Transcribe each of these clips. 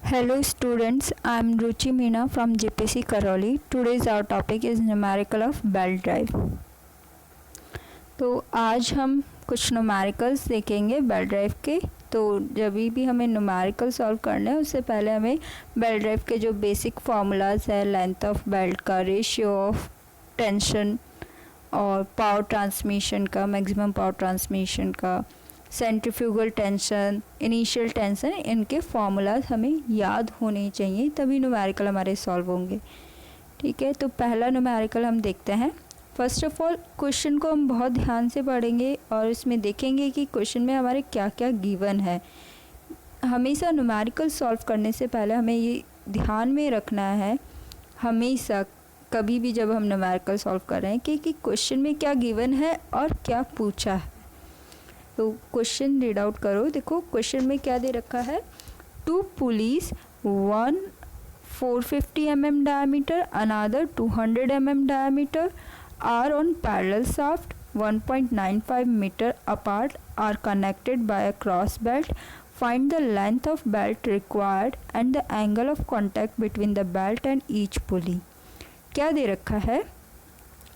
Hello students, I am Ruchi Meena from JPC Karoli. Today's our topic is numerical of belt drive. तो आज हम कुछ numericals देखेंगे belt drive के। तो जब भी हमें न्यूमेरिकल सॉल्व करने हैं उससे पहले हमें बेल्ट ड्राइव के जो बेसिक फार्मूलाज है, लेंथ ऑफ बेल्ट का, रेशियो ऑफ टेंशन और पावर ट्रांसमिशन का, मैक्सिमम पावर ट्रांसमिशन का, सेंट्रीफ्यूगल टेंशन, इनिशियल टेंशन, इनके फार्मूलाज हमें याद होने चाहिए, तभी न्यूमेरिकल हमारे सॉल्व होंगे। ठीक है, तो पहला न्यूमेरिकल हम देखते हैं। फर्स्ट ऑफ ऑल क्वेश्चन को हम बहुत ध्यान से पढ़ेंगे और इसमें देखेंगे कि क्वेश्चन में हमारे क्या क्या गिवन है। हमेशा न्यूमेरिकल सॉल्व करने से पहले हमें ये ध्यान में रखना है, हमेशा कभी भी जब हम न्यूमेरिकल सॉल्व कर रहे हैं कि क्वेश्चन में क्या गिवन है और क्या पूछा है। तो क्वेश्चन रीड आउट करो। देखो क्वेश्चन में क्या दे रखा है, two pulleys, one 450 mm diameter, another 200 mm diameter, are on parallel shaft 1.95 meter apart, are connected by a cross belt. Find the length of belt required and the angle of contact between the belt and each pulley. क्या दे रखा है,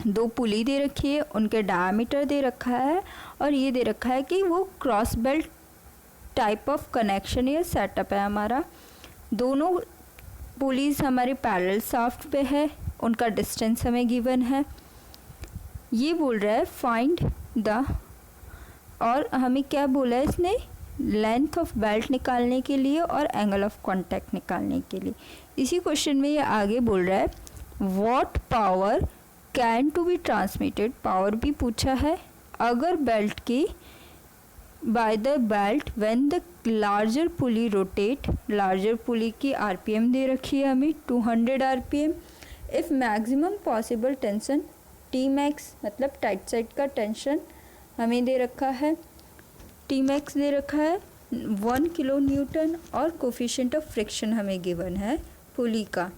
दो पुली दे रखी है, उनके diameter दे रखा है और ये दे रखा है कि वो cross belt type of connection या सेटअप है हमारा। दोनों पुलीज हमारे पैरेलल शाफ्ट पे है, उनका डिस्टेंस हमें गिवन है। ये बोल रहा है फाइंड द, और हमें क्या बोला है इसने, लेंथ ऑफ बेल्ट निकालने के लिए और एंगल ऑफ कांटेक्ट निकालने के लिए। इसी क्वेश्चन में ये आगे बोल रहा है what power can to be transmitted, power भी पूछा है, अगर बेल्ट की by the belt when the larger pulley rotate, larger pulley की आरपीएम दे रखी है हमें 200 RPM. If maximum possible tension T max, मतलब टाइट साइड का टेंशन हमें दे रखा है, टी मैक्स दे रखा है 1 किलो न्यूटन और कोफिशिएंट ऑफ फ्रिक्शन हमें गिवन है पुली का,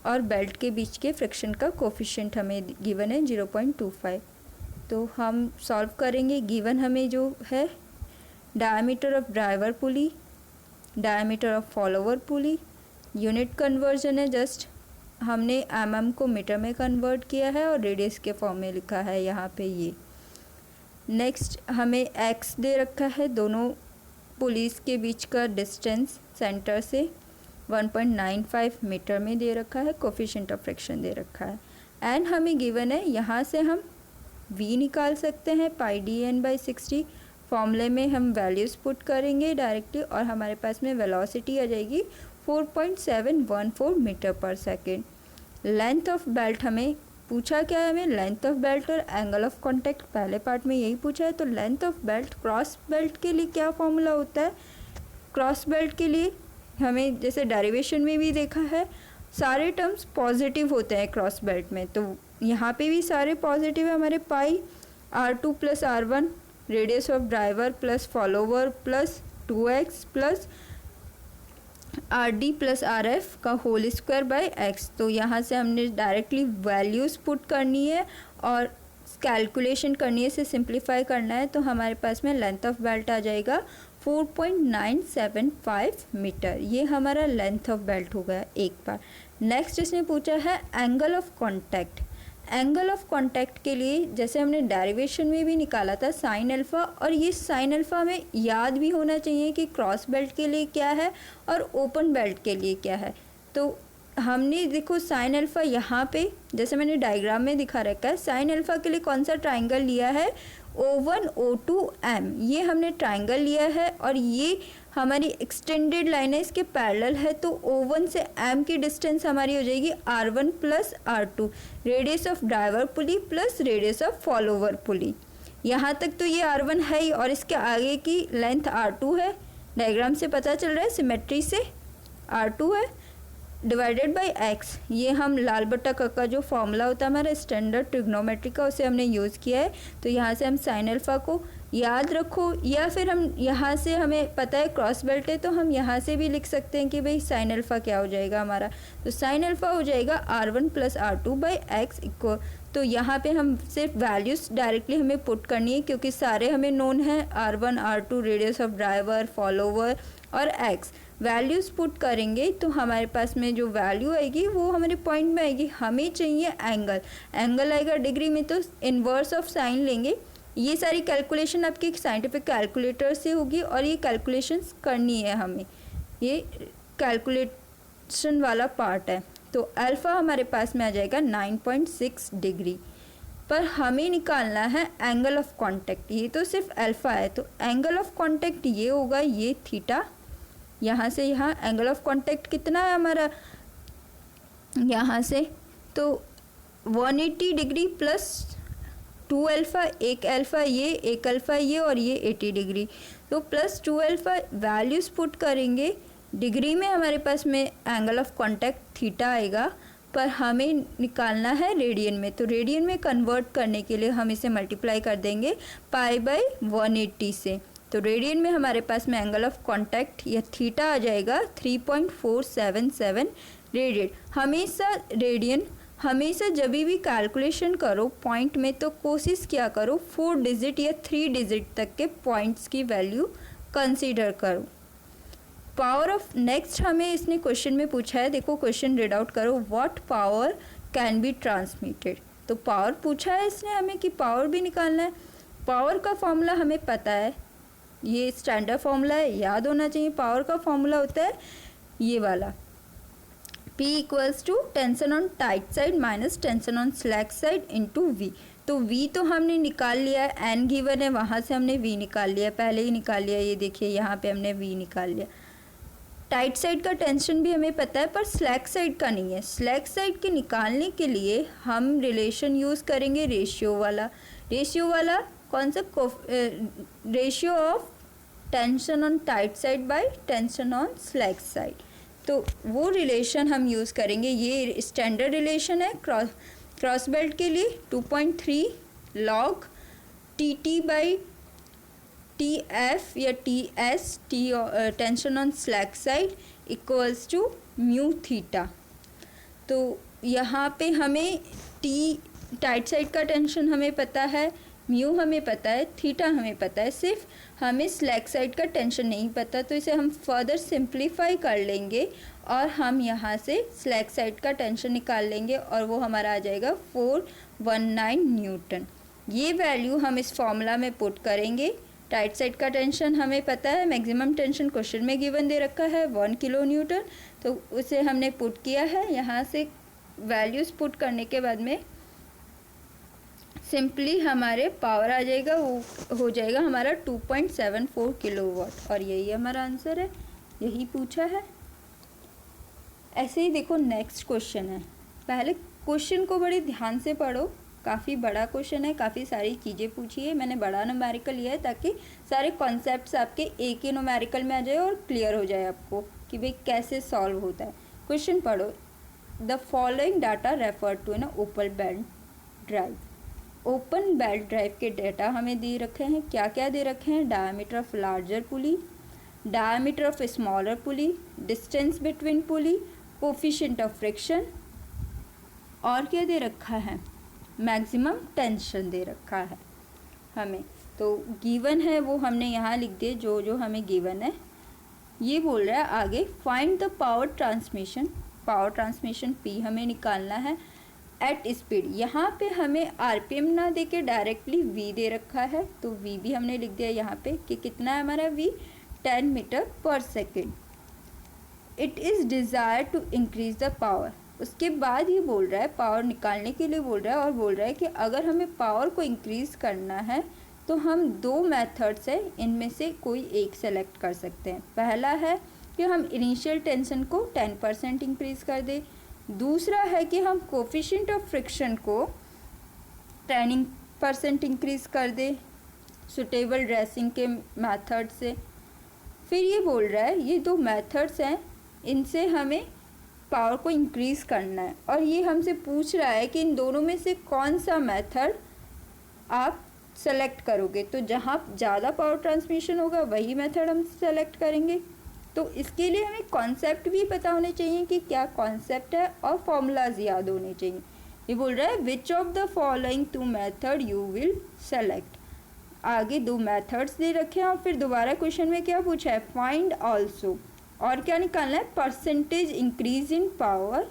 और बेल्ट के बीच के फ्रिक्शन का कोफिशिएंट हमें गिवन है 0.25। तो हम सॉल्व करेंगे। गिवन हमें जो है diameter of driver pulley, diameter of follower pulley, unit conversion है, जस्ट हमने mm को मीटर में कन्वर्ट किया है और रेडियस के फॉर्म में लिखा है यहाँ पे ये। नेक्स्ट हमें x दे रखा है, दोनों पुलिस के बीच का डिस्टेंस सेंटर से 1.95 मीटर में दे रखा है, कोफिशिएंट ऑफ फ्रिक्शन दे रखा है, एंड हमें गिवन है, यहाँ से हम v निकाल सकते हैं πdn/60। फॉर्मूले में हम वैल्यूज़ पुट करेंगे डायरेक्टली और हमारे पास में वेलोसिटी आ जाएगी 4.714 मीटर पर सेकेंड। लेंथ ऑफ बेल्ट हमें पूछा क्या है, हमें लेंथ ऑफ बेल्ट और एंगल ऑफ कॉन्टैक्ट पहले पार्ट में यही पूछा है। तो length of belt, cross belt के लिए क्या फॉर्मूला होता है, क्रॉस बेल्ट के लिए हमें जैसे डेरिवेशन में भी देखा है सारे टर्म्स पॉजिटिव होते हैं क्रॉस बेल्ट में, तो यहाँ पे भी सारे पॉजिटिव है हमारे। पाई r2 + r1 radius of driver plus follower plus 2x plus rd + rf का होल स्क्वायर बाय x। तो यहाँ से हमने डायरेक्टली वैल्यूज़ पुट करनी है और कैलकुलेशन करनी है, से सिंप्लीफाई करना है। तो हमारे पास में लेंथ ऑफ बेल्ट आ जाएगा 4.975 मीटर, ये हमारा लेंथ ऑफ बेल्ट हो गया एक बार। नेक्स्ट इसने पूछा है angle of contact. Angle of contact के लिए जैसे हमने डेरिवेशन में भी निकाला था साइन अल्फ़ा, और ये साइन अल्फ़ा हमें याद भी होना चाहिए कि क्रॉस बेल्ट के लिए क्या है और ओपन बेल्ट के लिए क्या है। तो हमने देखो साइन अल्फ़ा यहाँ पे जैसे मैंने डायग्राम में दिखा रखा है, साइन अल्फ़ा के लिए कौन सा ट्राइंगल लिया है, O1 O2 M, ये हमने ट्राइंगल लिया है और ये हमारी एक्सटेंडेड लाइन है, इसके पैरेलल है। तो O1 से M की डिस्टेंस हमारी हो जाएगी R1 + R2, radius of driver pulley plus radius of follower pulley. यहाँ तक तो ये R1 है ही और इसके आगे की लेंथ R2 है, डायग्राम से पता चल रहा है, सिमेट्री से R2 है डिवाइडेड बाय x। ये हम लाल बट्टा क का जो फॉर्मूला होता है हमारा स्टैंडर्ड ट्रिग्नोमेट्री का, उसे हमने यूज़ किया है। तो यहाँ से हम साइन अल्फ़ा को याद रखो, या फिर हम यहाँ से हमें पता है क्रॉस बेल्ट है तो हम यहाँ से भी लिख सकते हैं कि भाई साइन अल्फ़ा क्या हो जाएगा हमारा। तो साइन अल्फ़ा हो जाएगा R1 + R2/x इक्वल। तो यहाँ पे हम सिर्फ वैल्यूज़ डायरेक्टली हमें पुट करनी है क्योंकि सारे हमें नोन है, R1 R2 radius of driver follower और x। वैल्यूज़ पुट करेंगे तो हमारे पास में जो वैल्यू आएगी वो हमारे पॉइंट में आएगी। हमें चाहिए एंगल, एंगल आएगा डिग्री में तो इन्वर्स ऑफ साइन लेंगे। ये सारी कैलकुलेशन आपकी साइंटिफिक कैलकुलेटर से होगी और ये कैलकुलेशंस करनी है हमें, ये कैलकुलेशन वाला पार्ट है। तो अल्फ़ा हमारे पास में आ जाएगा 9.6 डिग्री। पर हमें निकालना है एंगल ऑफ कांटेक्ट। ये तो सिर्फ अल्फ़ा है, तो एंगल ऑफ कांटेक्ट ये होगा, ये थीटा। यहाँ से यहाँ एंगल ऑफ कांटेक्ट कितना है हमारा, यहाँ से तो 180 डिग्री प्लस 2 अल्फ़ा, एक अल्फ़ा ये, एक अल्फ़ा ये, और ये 80 डिग्री, तो प्लस 2 अल्फ़ा। वैल्यूज़ पुट करेंगे, डिग्री में हमारे पास में एंगल ऑफ कांटेक्ट थीटा आएगा, पर हमें निकालना है रेडियन में। तो रेडियन में कन्वर्ट करने के लिए हम इसे मल्टीप्लाई कर देंगे पाई बाई 180 से। तो रेडियन में हमारे पास में एंगल ऑफ कांटेक्ट या थीटा आ जाएगा 3.477 रेडियन। हमेशा रेडियन, हमेशा जब भी कैलकुलेशन करो पॉइंट में तो कोशिश क्या करो 4 डिजिट या 3 डिजिट तक के पॉइंट्स की वैल्यू कंसीडर करो। पावर ऑफ, नेक्स्ट हमें इसने क्वेश्चन में पूछा है, देखो क्वेश्चन रीड आउट करो, what power can be transmitted. तो पावर पूछा है इसने हमें कि पावर भी निकालना है। पावर का फॉर्मूला हमें पता है, ये स्टैंडर्ड फॉर्मूला है, याद होना चाहिए। पावर का फॉर्मूला होता है ये वाला, P equals to tension on tight side minus tension on slack side into V। तो V तो हमने निकाल लिया है, N गिवन है, वहाँ से हमने V निकाल लिया, पहले ही निकाल लिया। ये देखिए यहाँ पे हमने V निकाल लिया। टाइट साइड का टेंशन भी हमें पता है, पर स्लैक साइड का नहीं है। स्लैक साइड के निकालने के लिए हम रिलेशन यूज़ करेंगे रेशियो वाला। रेशियो वाला कौन सा, ratio of tension on tight side by tension on slack side. तो वो रिलेशन हम यूज़ करेंगे, ये स्टैंडर्ड रिलेशन है क्रॉस बेल्ट के लिए 2.3 log T by T F या T S, tension on slack side equals to mu theta. तो यहाँ पे हमें टी टाइट साइड का टेंशन हमें पता है, म्यू हमें पता है, थीटा हमें पता है, सिर्फ हमें स्लैक साइड का टेंशन नहीं पता। तो इसे हम फर्दर सिंप्लीफाई कर लेंगे और हम यहाँ से स्लैक साइड का टेंशन निकाल लेंगे और वो हमारा आ जाएगा 419 न्यूटन। ये वैल्यू हम इस फॉर्मूला में पुट करेंगे। टाइट साइड का टेंशन हमें पता है, मैक्सिमम टेंशन क्वेश्चन में गिवन दे रखा है 1 किलो न्यूटन, तो उसे हमने पुट किया है। यहाँ से वैल्यूज़ पुट करने के बाद में सिंपली हमारे पावर आ जाएगा, वो हो जाएगा हमारा 2.74 किलोवाट, और यही हमारा आंसर है, यही पूछा है। ऐसे ही देखो नेक्स्ट क्वेश्चन है, पहले क्वेश्चन को बड़े ध्यान से पढ़ो, काफ़ी बड़ा क्वेश्चन है, काफ़ी सारी चीज़ें पूछी है। मैंने बड़ा न्यूमेरिकल लिया है ताकि सारे कॉन्सेप्ट्स आपके एक ही न्यूमेरिकल में आ जाए और क्लियर हो जाए आपको कि भाई कैसे सॉल्व होता है। क्वेश्चन पढ़ो, the following data refer to in open belt drive. Open belt drive के डाटा हमें दे रखे हैं, क्या क्या दे रखे हैं, diameter of larger pulley, diameter of smaller pulley, distance between pulley, coefficient of friction, और क्या दे रखा है, मैक्सिमम टेंशन दे रखा है हमें। तो गिवन है वो हमने यहाँ लिख दिए जो जो हमें गिवन है। ये बोल रहा है आगे, find the power transmission, power transmission P हमें निकालना है एट स्पीड। यहाँ पे हमें आरपीएम ना दे के डायरेक्टली V दे रखा है, तो V भी हमने लिख दिया यहाँ पे कि कितना है हमारा V, 10 मीटर पर second. It is desire to increase the power. उसके बाद ये बोल रहा है पावर निकालने के लिए बोल रहा है, और बोल रहा है कि अगर हमें पावर को इंक्रीज़ करना है तो हम 2 मेथड्स है, इनमें से कोई एक सेलेक्ट कर सकते हैं। पहला है कि हम इनिशियल टेंशन को 10% इंक्रीज़ कर दें, दूसरा है कि हम कोफिशिएंट ऑफ फ्रिक्शन को 10% इंक्रीज़ कर दें सुटेबल ड्रेसिंग के मेथड से। फिर ये बोल रहा है ये 2 मेथड्स हैं, इनसे हमें पावर को इंक्रीज़ करना है, और ये हमसे पूछ रहा है कि इन दोनों में से कौन सा मेथड आप सेलेक्ट करोगे। तो जहाँ ज़्यादा पावर ट्रांसमिशन होगा वही मेथड हम सेलेक्ट करेंगे। तो इसके लिए हमें कॉन्सेप्ट भी पता होने चाहिए कि क्या कॉन्सेप्ट है, और फॉर्मूलाज याद होने चाहिए। ये बोल रहा है which of the following 2 method you will select. आगे 2 मेथड्स दे रखे हैं, और फिर दोबारा क्वेश्चन में क्या पूछा है, फाइंड ऑल्सो। और क्या निकालना है, percentage increase in power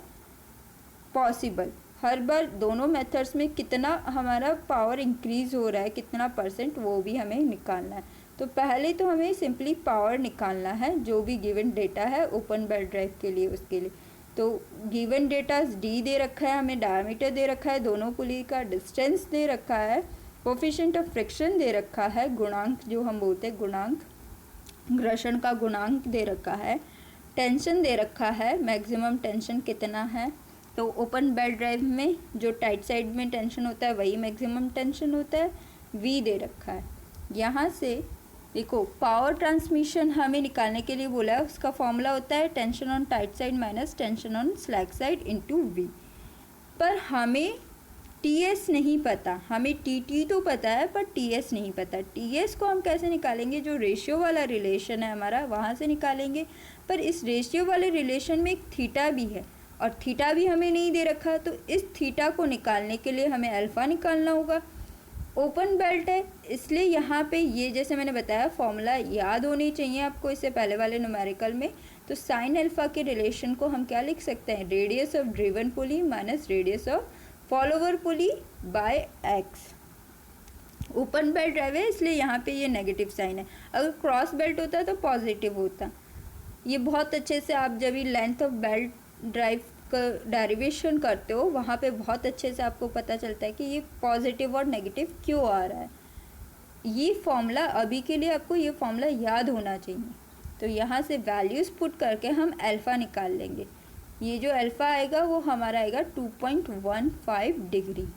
possible. हर बार दोनों मेथड्स में कितना हमारा पावर इंक्रीज हो रहा है, कितना परसेंट, वो भी हमें निकालना है। तो पहले तो हमें सिंपली पावर निकालना है जो भी गिवन डेटा है ओपन बेल्ट ड्राइव के लिए, उसके लिए। तो गिवन डेटा डी दे रखा है, हमें डायमीटर दे रखा है, दोनों पुली का डिस्टेंस दे रखा है, कोफिशिएंट ऑफ फ्रिक्शन दे रखा है, गुणांक जो हम बोलते हैं गुणांक, घर्षण का गुणांक दे रखा है, टेंशन दे रखा है, मैक्सिमम टेंशन कितना है। तो ओपन बेल्ट ड्राइव में जो टाइट साइड में टेंशन होता है वही मैक्सिमम टेंशन होता है, वी दे रखा है। यहाँ से देखो पावर ट्रांसमिशन हमें निकालने के लिए बोला है, उसका फॉर्मूला होता है tension on tight side minus tension on slack side into V. पर हमें टीएस नहीं पता, हमें टीटी तो पता है पर टीएस नहीं पता। टीएस को हम कैसे निकालेंगे, जो रेशियो वाला रिलेशन है हमारा वहाँ से निकालेंगे। पर इस रेशियो वाले रिलेशन में एक थीटा भी है और थीटा भी हमें नहीं दे रखा, तो इस थीटा को निकालने के लिए हमें अल्फ़ा निकालना होगा। ओपन बेल्ट है इसलिए यहाँ पे ये जैसे मैंने बताया फॉर्मूला याद होनी चाहिए आपको इससे पहले वाले न्यूमेरिकल में। तो साइन अल्फ़ा के रिलेशन को हम क्या लिख सकते हैं, radius of driven pulley minus radius of follower pulley by X. Open belt drive है इसलिए यहाँ पे ये नेगेटिव साइन है, अगर क्रॉस बेल्ट होता तो पॉजिटिव होता। ये बहुत अच्छे से आप जब भी लेंथ ऑफ बेल्ट ड्राइव का डेरिवेशन करते हो वहाँ पे बहुत अच्छे से आपको पता चलता है कि ये पॉजिटिव और नेगेटिव क्यों आ रहा है। ये फॉर्मूला अभी के लिए आपको ये फॉर्मूला याद होना चाहिए। तो यहाँ से वैल्यूज़ पुट करके हम अल्फ़ा निकाल लेंगे। ये जो अल्फ़ा आएगा वो हमारा आएगा 2.15 डिग्री।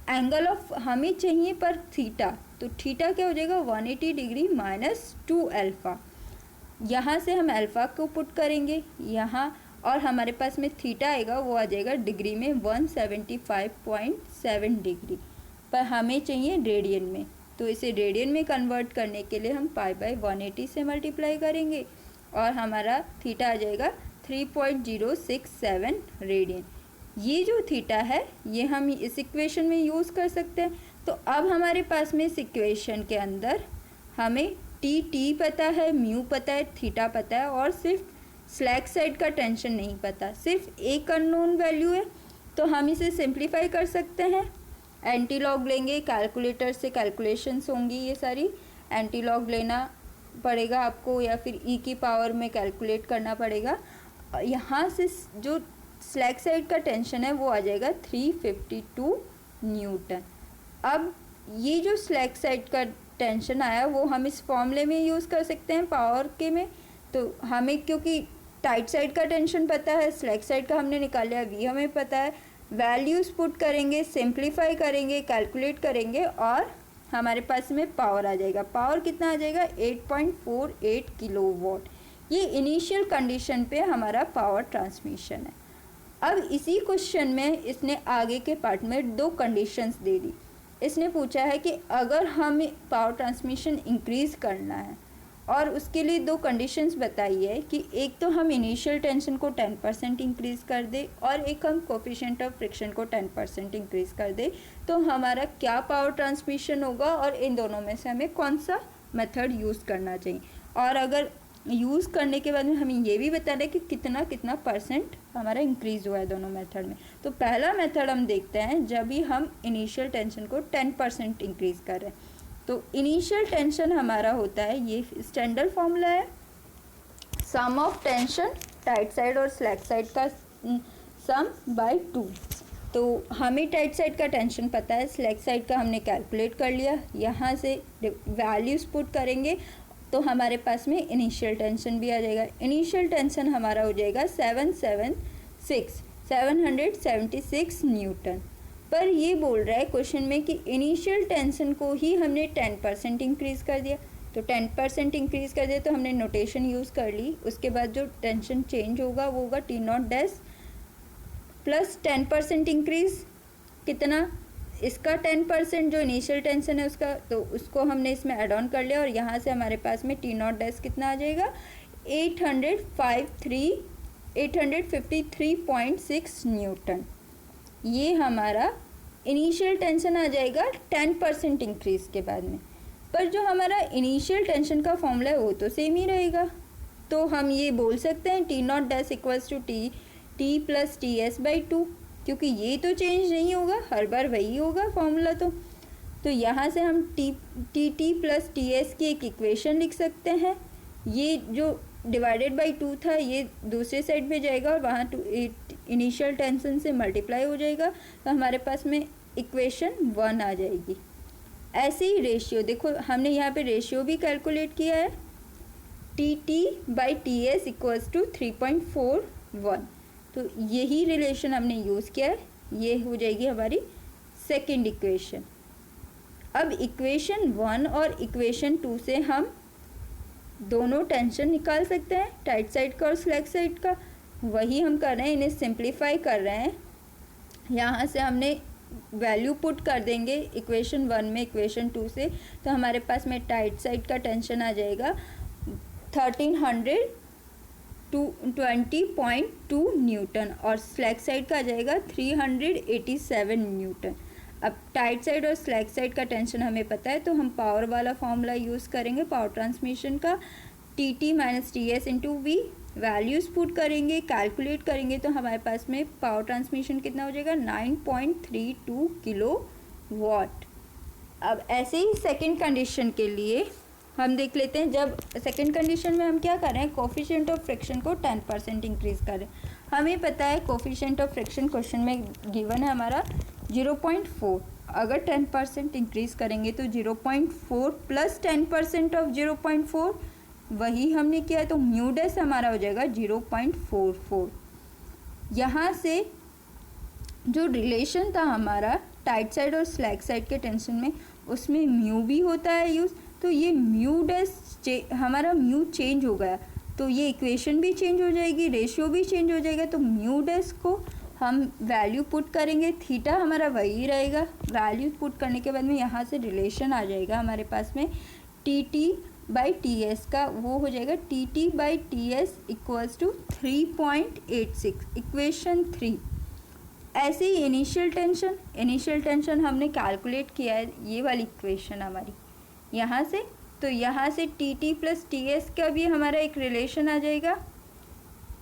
एंगल ऑफ हमें चाहिए पर थीटा, तो थीटा क्या हो जाएगा 180 डिग्री माइनस 2 अल्फ़ा। यहाँ से हम अल्फ़ा को पुट करेंगे यहाँ, और हमारे पास में थीटा आएगा वो आ जाएगा डिग्री में 175.7 डिग्री, पर हमें चाहिए रेडियन में। तो इसे रेडियन में कन्वर्ट करने के लिए हम पाई बाय 180 से मल्टीप्लाई करेंगे और हमारा थीटा आ जाएगा 3.067 रेडियन। ये जो थीटा है ये हम इस इक्वेशन में यूज़ कर सकते हैं। तो अब हमारे पास में इस इक्वेशन के अंदर हमें टी पता है, म्यू पता है, थीटा पता है और सिर्फ स्लैक साइड का टेंशन नहीं पता, सिर्फ एक अननोन वैल्यू है। तो हम इसे सिंप्लीफाई कर सकते हैं, एंटी लॉग लेंगे, कैलकुलेटर से कैलकुलेशंस होंगी ये सारी, एंटी लॉग लेना पड़ेगा आपको या फिर ई की पावर में कैलकुलेट करना पड़ेगा। यहाँ से जो स्लैक साइड का टेंशन है वो आ जाएगा 352 न्यूटन। अब ये जो स्लैक साइड का टेंशन आया वो हम इस फॉर्मूले में यूज़ कर सकते हैं पावर के में। तो हमें क्योंकि टाइट साइड का टेंशन पता है, स्लैक साइड का हमने निकाल लिया, वी हमें पता है, वैल्यूज़ पुट करेंगे, सिंप्लीफाई करेंगे, कैलकुलेट करेंगे और हमारे पास में पावर आ जाएगा। पावर कितना आ जाएगा 8.48 किलोवाट। ये इनिशियल कंडीशन पे हमारा पावर ट्रांसमिशन है। अब इसी क्वेश्चन में इसने आगे के पार्ट में दो कंडीशंस दे दी। इसने पूछा है कि अगर हमें पावर ट्रांसमिशन इंक्रीज़ करना है और उसके लिए दो कंडीशंस बताई है कि एक तो हम इनिशियल टेंशन को 10% इंक्रीज़ कर दे और एक हम कोफिशिएंट ऑफ फ्रिक्शन को 10% इंक्रीज़ कर दे, तो हमारा क्या पावर ट्रांसमिशन होगा और इन दोनों में से हमें कौन सा मेथड यूज़ करना चाहिए। और अगर यूज़ करने के बाद में हमें ये भी बताना है कि कितना कितना परसेंट हमारा इंक्रीज़ हुआ है दोनों मेथड में। तो पहला मेथड हम देखते हैं जब भी हम इनिशियल टेंशन को 10% इंक्रीज़ कर रहे हैं। तो इनिशियल टेंशन हमारा होता है, ये स्टैंडर्ड फॉर्मूला है, सम ऑफ टेंशन टाइट साइड और स्लैक साइड का सम बाय 2। तो हमें टाइट साइड का टेंशन पता है, स्लैक साइड का हमने कैलकुलेट कर लिया, यहाँ से वैल्यूज़ पुट करेंगे तो हमारे पास में इनिशियल टेंशन भी आ जाएगा। इनिशियल टेंशन हमारा हो जाएगा 776 न्यूटन। पर ये बोल रहा है क्वेश्चन में कि इनिशियल टेंशन को ही हमने 10% इंक्रीज़ कर दिया। तो 10% इंक्रीज़ कर दिया तो हमने नोटेशन यूज़ कर ली, उसके बाद जो टेंशन चेंज होगा वो होगा T0 डैश प्लस 10% इंक्रीज़ कितना, इसका 10% जो इनिशियल टेंशन है उसका, तो उसको हमने इसमें ऐड ऑन कर लिया और यहाँ से हमारे पास में T0 डैश कितना आ जाएगा 853.6 न्यूटन। ये हमारा इनिशियल टेंशन आ जाएगा 10% इंक्रीज़ के बाद में। पर जो हमारा इनिशियल टेंशन का फॉर्मूला है वो तो सेम ही रहेगा, तो हम ये बोल सकते हैं T naught dash equals to T plus T S by two, क्योंकि ये तो चेंज नहीं होगा, हर बार वही होगा फॉर्मूला। तो यहाँ से हम टी प्लस टी एस की एक इक्वेशन लिख सकते हैं। ये जो डिवाइडेड बाई टू था ये दूसरे साइड पे जाएगा और वहाँ इनिशियल टेंशन से मल्टीप्लाई हो जाएगा, तो हमारे पास में इक्वेशन 1 आ जाएगी। ऐसे ही रेशियो, देखो हमने यहाँ पे रेशियो भी कैलकुलेट किया है, T T by T S equals to 3.41। तो यही रिलेशन हमने यूज़ किया है, ये हो जाएगी हमारी सेकेंड इक्वेशन। अब इक्वेशन 1 और इक्वेशन 2 से हम दोनों टेंशन निकाल सकते हैं, टाइट साइड का और स्लैक साइड का। वही हम कर रहे हैं, इन्हें सिंप्लीफाई कर रहे हैं। यहाँ से हमने वैल्यू पुट कर देंगे इक्वेशन 1 में इक्वेशन 2 से, तो हमारे पास में टाइट साइड का टेंशन आ जाएगा 1320.2 न्यूटन और स्लैक साइड का आ जाएगा 387 न्यूटन। अब टाइट साइड और स्लैक साइड का टेंशन हमें पता है, तो हम पावर वाला फॉर्मूला यूज़ करेंगे पावर ट्रांसमिशन का, T T minus T S into V. Values put करेंगे, कैलकुलेट करेंगे, तो हमारे पास में पावर ट्रांसमिशन कितना हो जाएगा 9.32 किलो वाट। अब ऐसे ही सेकंड कंडीशन के लिए हम देख लेते हैं। जब सेकंड कंडीशन में हम क्या कर रहे हैं, कोफिशिएंट ऑफ फ्रिक्शन को 10% इंक्रीज़ कर रहे हैं। हमें पता है कोफिशिएंट ऑफ फ्रिक्शन क्वेश्चन में गिवन है हमारा 0.4। अगर 10% इंक्रीज़ करेंगे तो 0.4 प्लस 10% ऑफ 0.4 वही हमने किया है, तो म्यू डैश हमारा हो जाएगा 0.44। यहाँ से जो रिलेशन था हमारा टाइट साइड और स्लैक साइड के टेंशन में, उसमें म्यू भी होता है यूज़, तो ये म्यू डैश हमारा म्यू चेंज हो गया, तो ये इक्वेशन भी चेंज हो जाएगी, रेशियो भी चेंज हो जाएगा। तो म्यू डैश को हम वैल्यू पुट करेंगे, थीटा हमारा वही रहेगा। वैल्यू पुट करने के बाद में यहाँ से रिलेशन आ जाएगा हमारे पास में T T by T S का, वो हो जाएगा T T by T S equals to 3.86, equation 3। ऐसे ही इनिशियल टेंशन हमने कैलकुलेट किया है, ये वाली इक्वेशन हमारी यहाँ से, तो यहाँ से T T plus T S का भी हमारा एक रिलेशन आ जाएगा,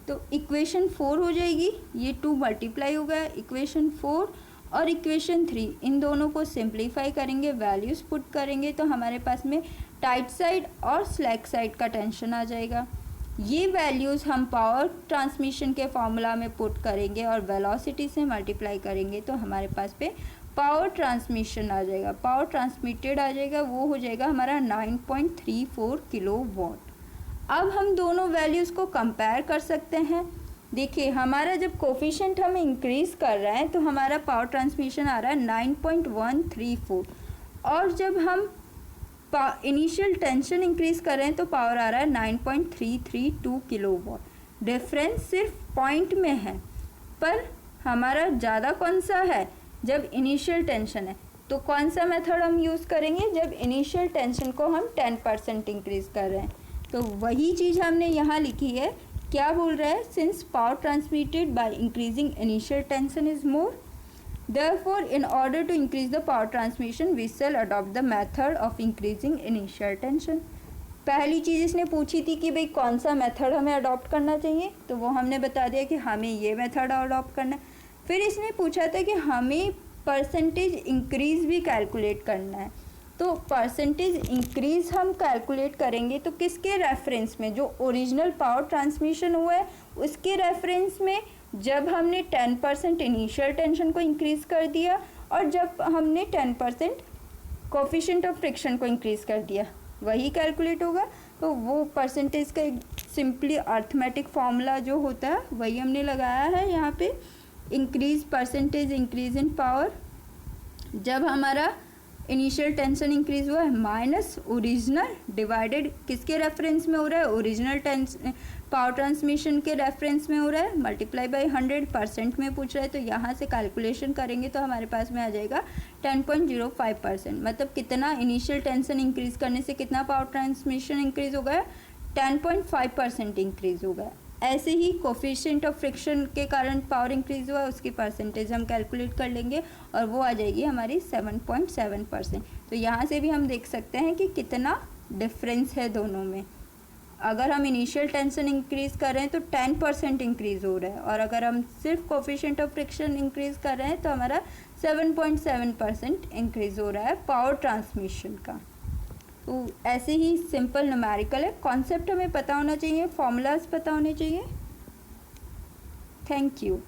तो इक्वेशन 4 हो जाएगी। ये 2 मल्टीप्लाई हो गया, इक्वेशन 4 और इक्वेशन 3, इन दोनों को सिंप्लीफाई करेंगे, वैल्यूज़ पुट करेंगे, तो हमारे पास में टाइट साइड और स्लैक साइड का टेंशन आ जाएगा। ये वैल्यूज़ हम पावर ट्रांसमिशन के फॉर्मूला में पुट करेंगे और वेलोसिटी से मल्टीप्लाई करेंगे, तो हमारे पास पे पावर ट्रांसमिशन आ जाएगा, पावर ट्रांसमिटेड आ जाएगा, वो हो जाएगा हमारा 9.34 किलो वाट। अब हम दोनों वैल्यूज़ को कंपेयर कर सकते हैं। देखिए हमारा जब कोफिशिएंट हम इंक्रीज़ कर रहे हैं तो हमारा पावर ट्रांसमिशन आ रहा है 9.134, और जब हम इनिशियल टेंशन इंक्रीज़ कर रहे हैं तो पावर आ रहा है 9.332 किलोवाट। डिफरेंस सिर्फ पॉइंट में है, पर हमारा ज़्यादा कौन सा है, जब इनिशियल टेंशन है। तो कौन सा मेथड हम यूज़ करेंगे, जब इनिशियल टेंशन को हम 10% इंक्रीज़ कर रहे हैं। तो वही चीज़ हमने यहाँ लिखी है, क्या बोल रहा है, since power transmitted by increasing initial tension is more, therefore in order to increase the power transmission we shall adopt the method of increasing initial tension। पहली चीज़ इसने पूछी थी कि भाई कौन सा मेथड हमें अडॉप्ट करना चाहिए, तो वो हमने बता दिया कि हमें ये मेथड अडॉप्ट करना है। फिर इसने पूछा था कि हमें परसेंटेज इंक्रीज़ भी कैलकुलेट करना है, तो परसेंटेज इंक्रीज़ हम कैलकुलेट करेंगे तो किसके रेफरेंस में, जो ओरिजिनल पावर ट्रांसमिशन हुआ है उसके रेफरेंस में, जब हमने 10% इनिशियल टेंशन को इंक्रीज़ कर दिया और जब हमने 10% कोफिशिएंट ऑफ फ्रिक्शन को इंक्रीज़ कर दिया, वही कैलकुलेट होगा। तो वो परसेंटेज का एक सिंपली अर्थमेटिक फॉर्मूला जो होता है वही हमने लगाया है यहाँ पे, increase percentage increase in power, जब हमारा इनिशियल टेंशन इंक्रीज हुआ है, माइनस ओरिजिनल डिवाइडेड किसके रेफरेंस में हो रहा है, ओरिजिनल टेंशन पावर ट्रांसमिशन के रेफरेंस में हो रहा है, मल्टीप्लाई बाय 100% में पूछ रहा है, तो यहाँ से कैलकुलेशन करेंगे तो हमारे पास में आ जाएगा 10.05%। मतलब कितना इनिशियल टेंशन इंक्रीज़ करने से कितना पावर ट्रांसमिशन इंक्रीज़ हो गया, 10.5% इंक्रीज़ हो गया। ऐसे ही कोफिशिएंट ऑफ फ्रिक्शन के कारण पावर इंक्रीज़ हुआ, उसकी परसेंटेज हम कैलकुलेट कर लेंगे और वो आ जाएगी हमारी 7.7%। तो यहाँ से भी हम देख सकते हैं कि कितना डिफरेंस है दोनों में। अगर हम इनिशियल टेंशन इंक्रीज़ कर रहे हैं तो 10% इंक्रीज़ हो रहा है, और अगर हम सिर्फ कोफिशिएंट ऑफ फ्रिक्शन इंक्रीज़ कर रहे हैं तो हमारा 7.7% इंक्रीज़ हो रहा है पावर ट्रांसमिशन का। तो ऐसे ही सिंपल न्यूमेरिकल है, कॉन्सेप्ट हमें पता होना चाहिए, फॉर्मूलाज पता होने चाहिए। Thank you.